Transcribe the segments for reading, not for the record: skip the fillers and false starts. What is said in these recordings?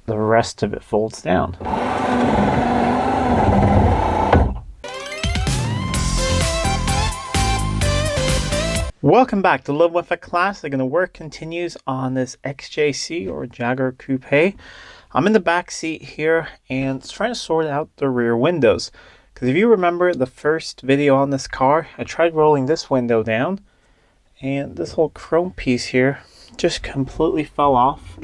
the rest of it folds down. Welcome back to Living with a Classic, and the work continues on this XJC or Jaguar Coupe. I'm in the back seat here and trying to sort out the rear windows. Because if you remember the first video on this car, I tried rolling this window down and this whole chrome piece here just completely fell off.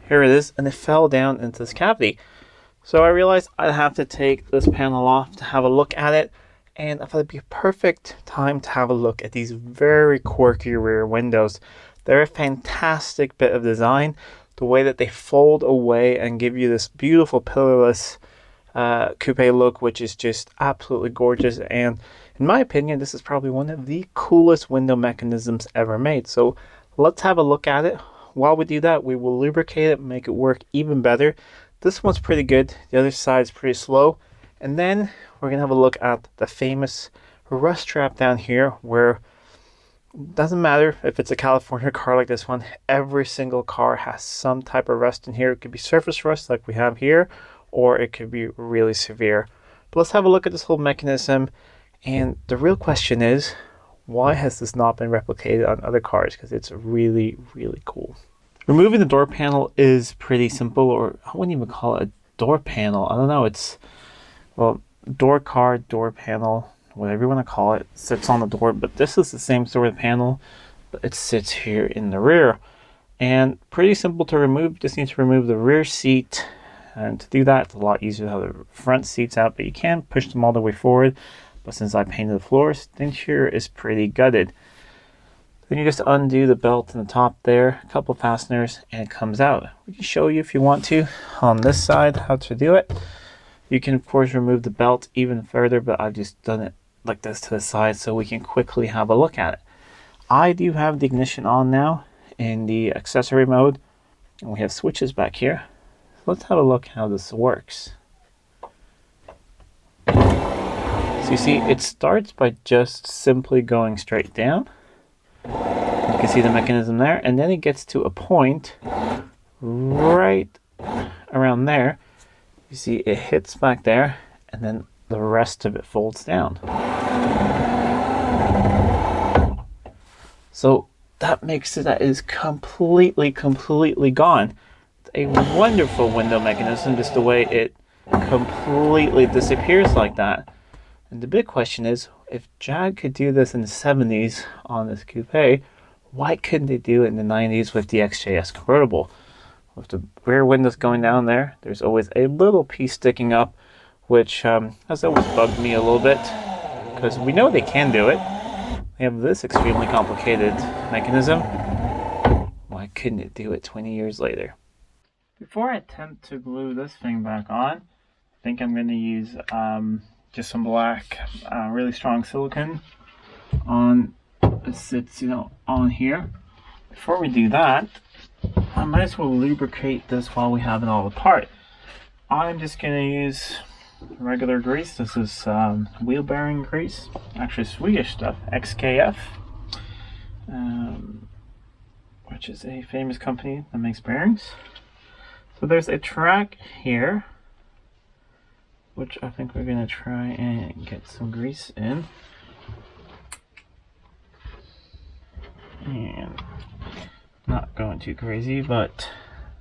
Here it is, and it fell down into this cavity. So I realized I'd have to take this panel off to have a look at it. And I thought it'd be a perfect time to have a look at these very quirky rear windows. They're a fantastic bit of design. The way that they fold away and give you this beautiful pillarless coupe look, which is just absolutely gorgeous. And in my opinion, this is probably one of the coolest window mechanisms ever made. So let's have a look at it. While we do that, we will lubricate it, make it work even better. This one's pretty good. The other side's pretty slow. And then we're going to have a look at the famous rust trap down here, where it doesn't matter if it's a California car like this one, every single car has some type of rust in here. It could be surface rust like we have here, or it could be really severe. But let's have a look at this whole mechanism. And the real question is, why has this not been replicated on other cars? Because it's really, really cool. Removing the door panel is pretty simple, or I wouldn't even call it a door panel. I don't know, it's, well, door card, door panel, whatever you want to call it, sits on the door, but this is the same sort of panel, but it sits here in the rear. And pretty simple to remove. Just need to remove the rear seat, and to do that, it's a lot easier to have the front seats out, but you can push them all the way forward. But since I painted the floors, the interior is pretty gutted. Then you just undo the belt in the top there, a couple fasteners, and it comes out. We can show you if you want to on this side how to do it. You can of course remove the belt even further, but I've just done it like this to the side so we can quickly have a look at it. I do have the ignition on now in the accessory mode, and we have switches back here. So let's have a look how this works. So you see, it starts by just simply going straight down. You can see the mechanism there, and then it gets to a point right around there. You see it hits back there, and then the rest of it folds down. So that makes it that is completely gone. It's a wonderful window mechanism, just the way it completely disappears like that. And the big question is, if Jag could do this in the 70s on this coupe, why couldn't they do it in the 90s with the XJS convertible? With the rear windows going down there, there's always a little piece sticking up, which has always bugged me a little bit, because we know they can do it. They have this extremely complicated mechanism. Why couldn't it do it 20 years later? Before I attempt to glue this thing back on, I think I'm going to use just some black, really strong silicone on it sits, on here. Before we do that, I might as well lubricate this while we have it all apart. I'm just going to use regular grease. This is wheel bearing grease, actually Swedish stuff, XKF, which is a famous company that makes bearings. So there's a track here, which I think we're going to try and get some grease in. And not going too crazy, but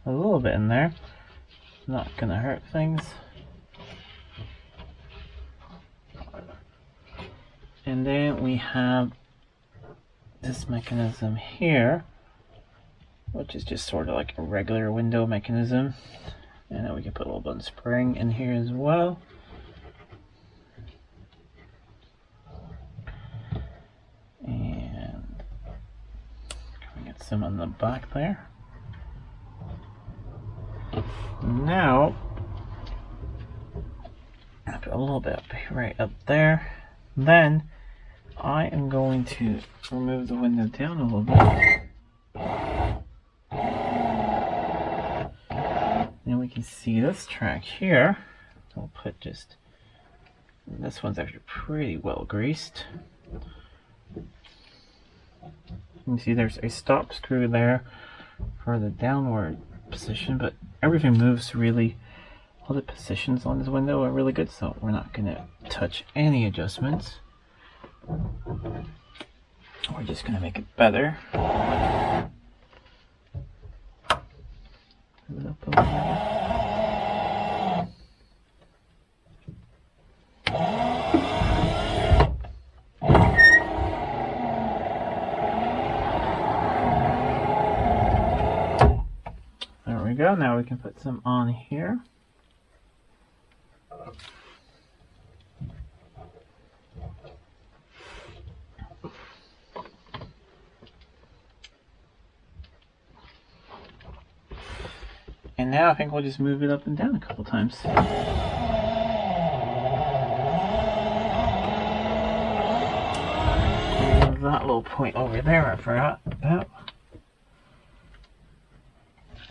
a little bit in there. Not going to hurt things. And then we have this mechanism here, which is just sort of like a regular window mechanism. And then we can put a little bit of spring in here as well. And get some on the back there. Now, put a little bit right up there. Then I am going to remove the window down a little bit. Then we can see this track here. I'll put just, this one's actually pretty well greased. You can see there's a stop screw there for the downward position, but everything moves really. All the positions on this window are really good, so we're not going to touch any adjustments. We're just going to make it better. Move it up a little bit. There we go. Now we can put some on here. And now I think we'll just move it up and down a couple times. And that little point over there I forgot about.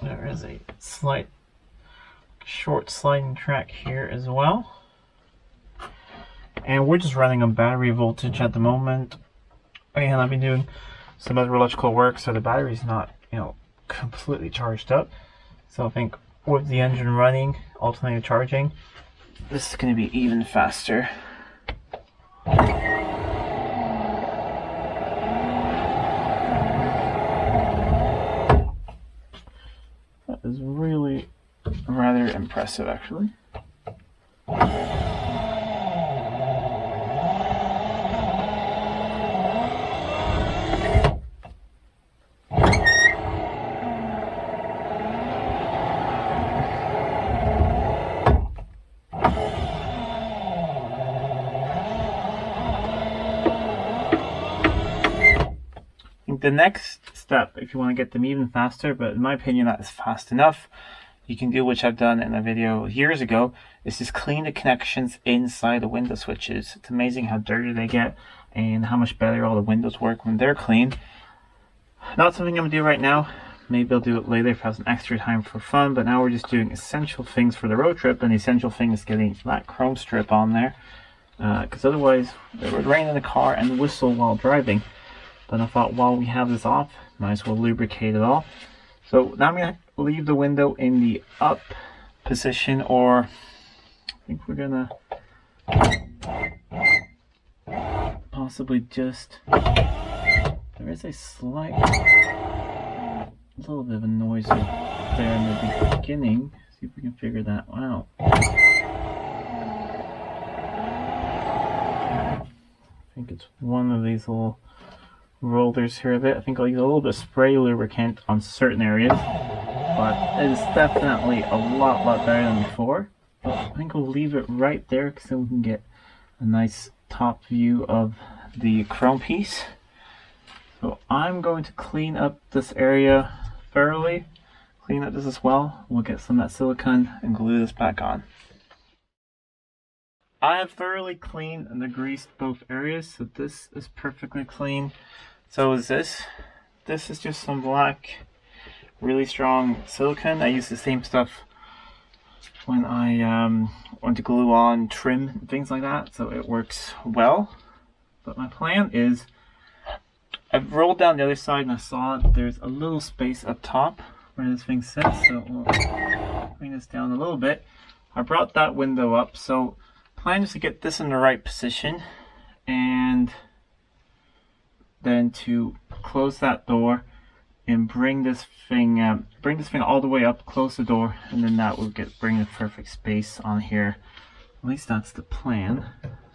There is a slight short sliding track here as well. And we're just running on battery voltage at the moment. And I've been doing some other electrical work, so the battery's not, completely charged up. So I think with the engine running, alternating charging, this is going to be even faster. That is really rather impressive, actually. The next step, if you want to get them even faster, but in my opinion that is fast enough, you can do, which I've done in a video years ago, is just clean the connections inside the window switches. It's amazing how dirty they get and how much better all the windows work when they're clean. Not something I'm going to do right now. Maybe I'll do it later if I have some extra time for fun, but now we're just doing essential things for the road trip, and the essential thing is getting that chrome strip on there, because otherwise it would rain in the car and whistle while driving. But I thought while we have this off, might as well lubricate it all. So now I'm going to leave the window in the up position, or I think we're going to possibly just, there is a slight, little bit of a noise there in the beginning. See if we can figure that out. I think it's one of these little rollers here a bit. I think I'll use a little bit of spray lubricant on certain areas, but it is definitely a lot better than before. But I think we'll leave it right there because then we can get a nice top view of the chrome piece. So I'm going to clean up this area thoroughly, clean up this as well. We'll get some of that silicone and glue this back on. I have thoroughly cleaned and degreased both areas, so this is perfectly clean. So is this. This is just some black, really strong silicone. I use the same stuff when I want to glue on trim and things like that, so it works well. But my plan is, I've rolled down the other side and I saw there's a little space up top where this thing sits, so we'll bring this down a little bit. I brought that window up, so plan is to get this in the right position and then to close that door and bring this thing all the way up, close the door, and then that will bring the perfect space on here. At least that's the plan.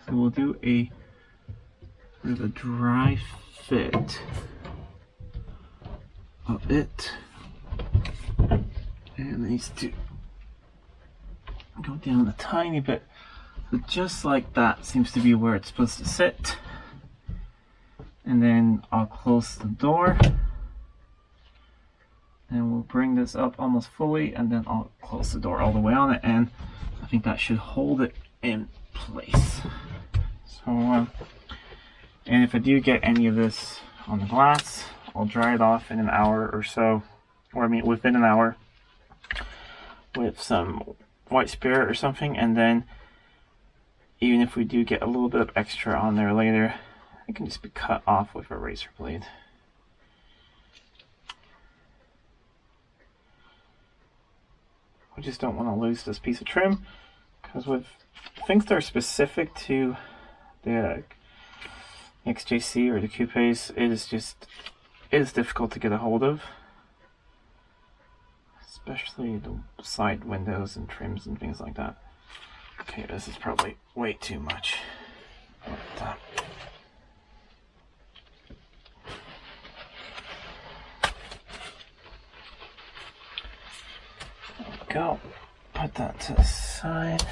So we'll do a bit of a dry fit of it, and it needs to go down a tiny bit. So just like that seems to be where it's supposed to sit. And then I'll close the door. And we'll bring this up almost fully, and then I'll close the door all the way on it, and I think that should hold it in place. So, and if I do get any of this on the glass, I'll dry it off in an hour or so, or I mean within an hour, with some white spirit or something, and then even if we do get a little bit of extra on there later, it can just be cut off with a razor blade. we just don't want to lose this piece of trim, because with things that are specific to the XJC or the coupes, it is difficult to get a hold of, especially the side windows and trims and things like that. Okay, this is probably way too much. But, go. Put that to the side.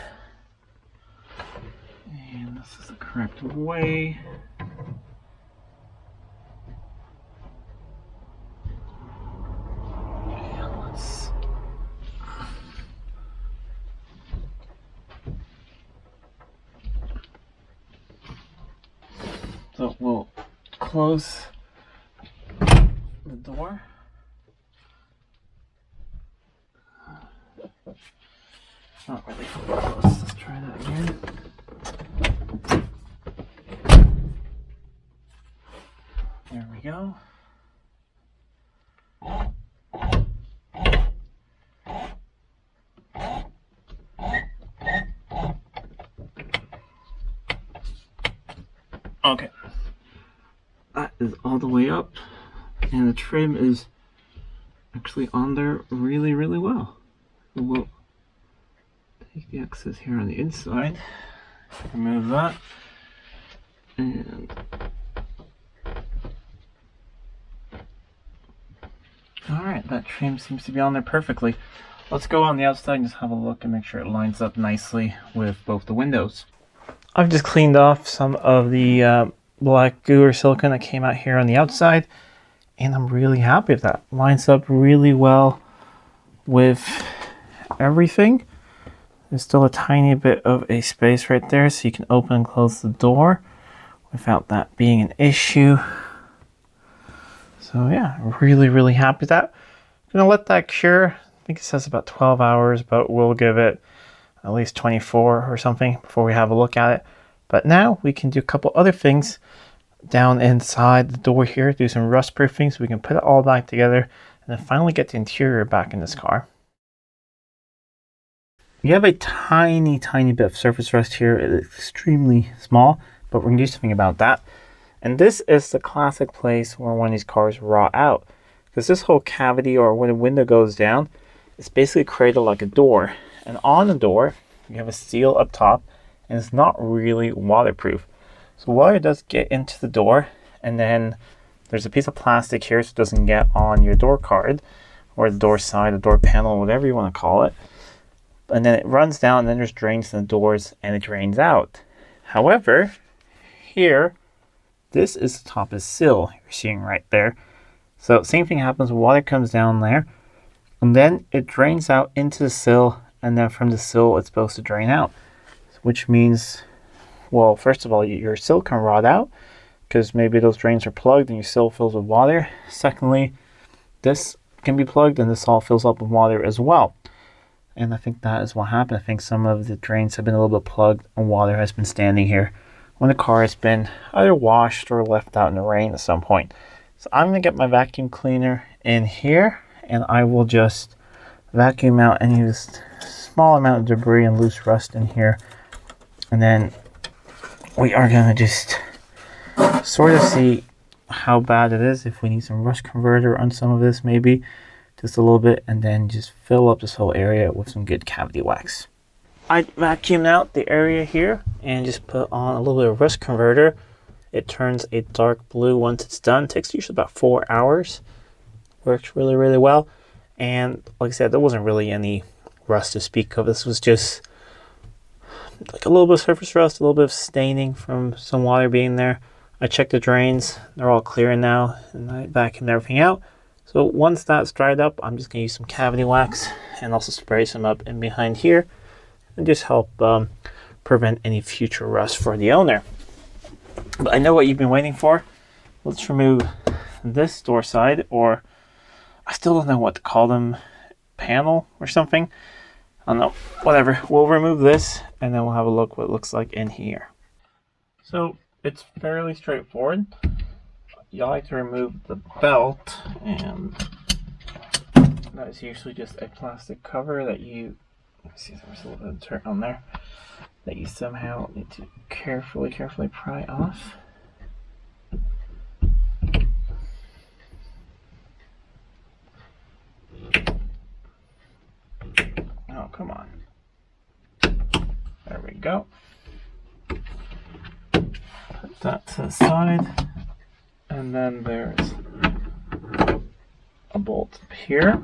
And this is the correct way. And let's... So we'll close the door. Not really fully close. Let's try that again. There we go. Okay. That is all the way up, and the trim is actually on there really, really well. So we'll take the excess here on the inside, remove that, and alright, that trim seems to be on there perfectly. Let's go on the outside and just have a look and make sure it lines up nicely with both the windows. I've just cleaned off some of the black goo or silicone that came out here on the outside, and I'm really happy with that. Lines up really well with everything. There's still a tiny bit of a space right there, so you can open and close the door without that being an issue. So yeah, really, really happy with that. I'm gonna let that cure. I think it says about 12 hours, but we'll give it at least 24 or something before we have a look at it. But now we can do a couple other things down inside the door here, do some rust proofing so we can put it all back together and then finally get the interior back in this car. You have a tiny bit of surface rust here. It's extremely small, but we're gonna do something about that. And this is the classic place where one of these cars rot out, because this whole cavity, or when the window goes down, it's basically created like a door. And on the door, you have a seal up top, and it's not really waterproof. So water does get into the door, and then there's a piece of plastic here so it doesn't get on your door card, or the door side, the door panel, whatever you want to call it. And then it runs down, and then there's drains in the doors, and it drains out. However, here, this is the top of the sill you're seeing right there. So same thing happens, water comes down there, and then it drains out into the sill, and then from the sill it's supposed to drain out. Which means, well, first of all, your sill can rot out, because maybe those drains are plugged and your sill fills with water. Secondly, this can be plugged and this all fills up with water as well. And I think that is what happened. I think some of the drains have been a little bit plugged and water has been standing here when the car has been either washed or left out in the rain at some point. So I'm going to get my vacuum cleaner in here, and I will just vacuum out any of this small amount of debris and loose rust in here. And then we are going to just sort of see how bad it is, if we need some rust converter on some of this, maybe just a little bit, and then just fill up this whole area with some good cavity wax. I vacuumed out the area here and just put on a little bit of rust converter. It turns a dark blue once it's done. It takes usually about 4 hours. Works really, really well. And like I said, there wasn't really any rust to speak of. This was just like a little bit of surface rust, a little bit of staining from some water being there. I checked the drains, they're all clear now, and I vacuumed everything out. So once that's dried up, I'm just going to use some cavity wax and also spray some up in behind here and just help prevent any future rust for the owner. But I know what you've been waiting for. Let's remove this door side, or I still don't know what to call them, panel or something. I don't know, whatever. We'll remove this and then we'll have a look what it looks like in here. So it's fairly straightforward. You like to remove the belt and That is usually just a plastic cover that you, let's see, there's a little bit of dirt on there, that you somehow need to carefully pry off. Oh, come on. There we go. Put that to the side. And then there's a bolt up here.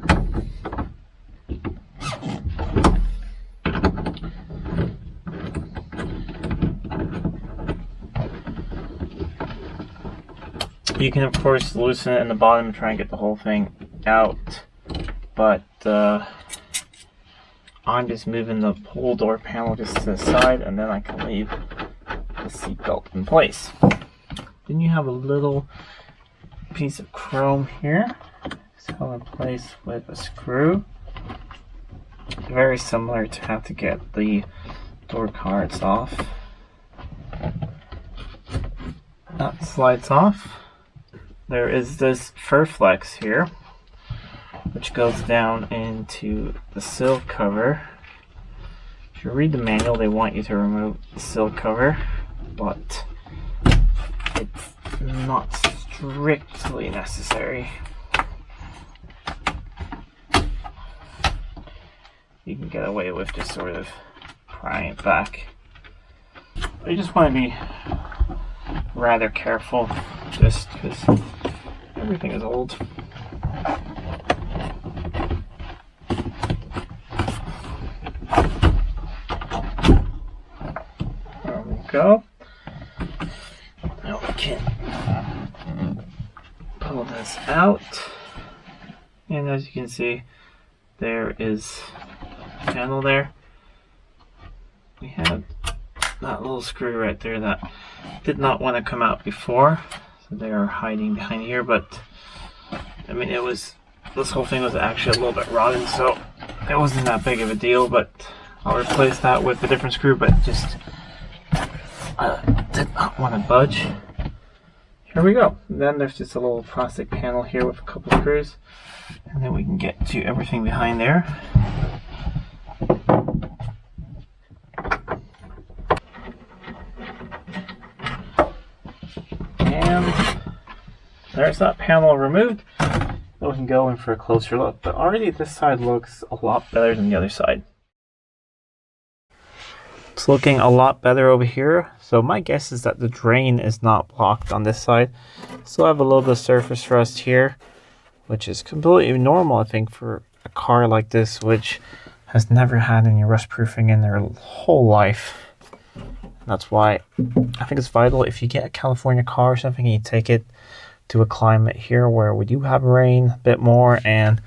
You can of course loosen it in the bottom and try and get the whole thing out, but I'm just moving the whole door panel just to the side, and then I can leave the seat belt in place. Then you have a little piece of chrome here. It's held in place with a screw. Very similar to how to get the door cards off. That slides off. There is this fur flex here, which goes down into the sill cover. If you read the manual, they want you to remove the sill cover, but it's not strictly necessary. You can get away with just sort of prying it back. But you just want to be rather careful, just because everything is old. There we go. Now we can pull this out, and as you can see, there is a panel there. We have that little screw right there that did not want to come out before, so they are hiding behind here. But I mean, this whole thing was actually a little bit rotten, so it wasn't that big of a deal. But I'll replace that with a different screw, but just did not want to budge. Here we go. Then there's just a little plastic panel here with a couple screws, and then we can get to everything behind there. And there's that panel removed. We can go in for a closer look, but already this side looks a lot better than the other side. It's looking a lot better over here. So my guess is that the drain is not blocked on this side. Still have a little bit of surface rust here, which is completely normal, I think, for a car like this, which has never had any rust proofing in their whole life. That's why I think it's vital, if you get a California car or something, you take it to a climate here where we do have rain a bit more, and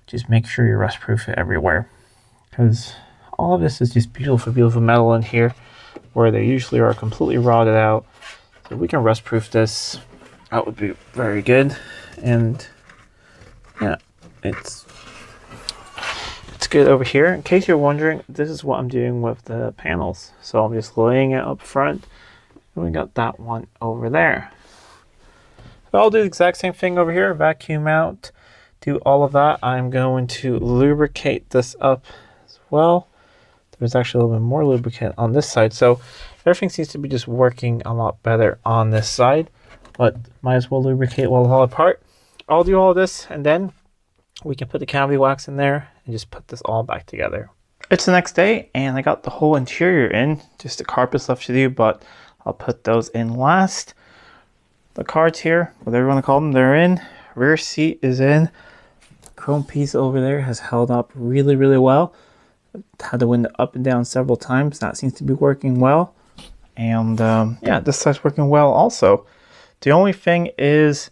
just make sure you rust proof it everywhere, because all of this is just beautiful metal in here where they usually are completely rotted out. So if we can rust proof this, that would be very good. And yeah, it's good over here. In case you're wondering, this is what I'm doing with the panels. So I'm just laying it up front, and we got that one over there. So I'll do the exact same thing over here, vacuum out, do all of that. I'm going to lubricate this up as well. There's actually a little bit more lubricant on this side, so everything seems to be just working a lot better on this side, but might as well lubricate while it's all apart. I'll do all this, and then we can put the cavity wax in there and just put this all back together. It's the next day, and I got the whole interior in, just the carpets left to do, but I'll put those in last. The cards here, whatever you want to call them, they're in. Rear seat is in. Chrome piece over there has held up really well. Had the window up and down several times. That seems to be working well. And yeah, this side's working well also. The only thing is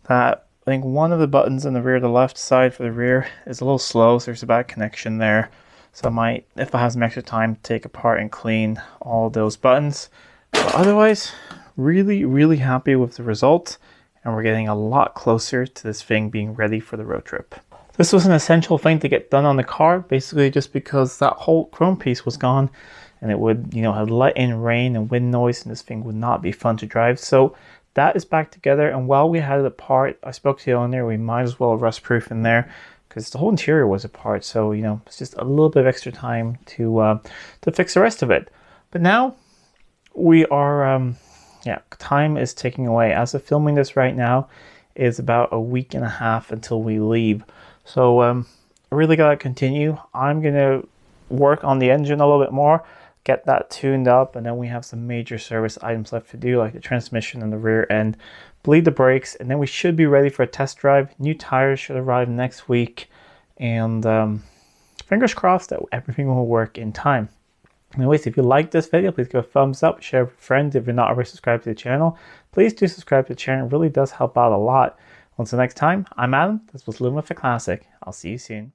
that I think one of the buttons in the rear, the left side for the rear, is a little slow, so there's a bad connection there. So I might, if I have some extra time, take apart and clean all those buttons. But otherwise, really happy with the result, and we're getting a lot closer to this thing being ready for the road trip. This was an essential thing to get done on the car, basically just because that whole chrome piece was gone, and it would, you know, have let in rain and wind noise, and this thing would not be fun to drive. So that is back together, and while we had it apart, I spoke to the owner, we might as well rust proof in there, because the whole interior was apart. So, you know, it's just a little bit of extra time to fix the rest of it. But now we are, yeah, time is ticking away. As of filming this right now, it's about a week and a half until we leave. So I really gotta continue. I'm gonna work on the engine a little bit more, get that tuned up, and then we have some major service items left to do, like the transmission and the rear end, bleed the brakes, and then we should be ready for a test drive. New tires should arrive next week, and fingers crossed that everything will work in time. Anyways, if you like this video, please give a thumbs up, share with friends. If you're not already subscribed to the channel, please do subscribe to the channel. It really does help out a lot. Until next time, I'm Adam. This was Living with a Classic. I'll see you soon.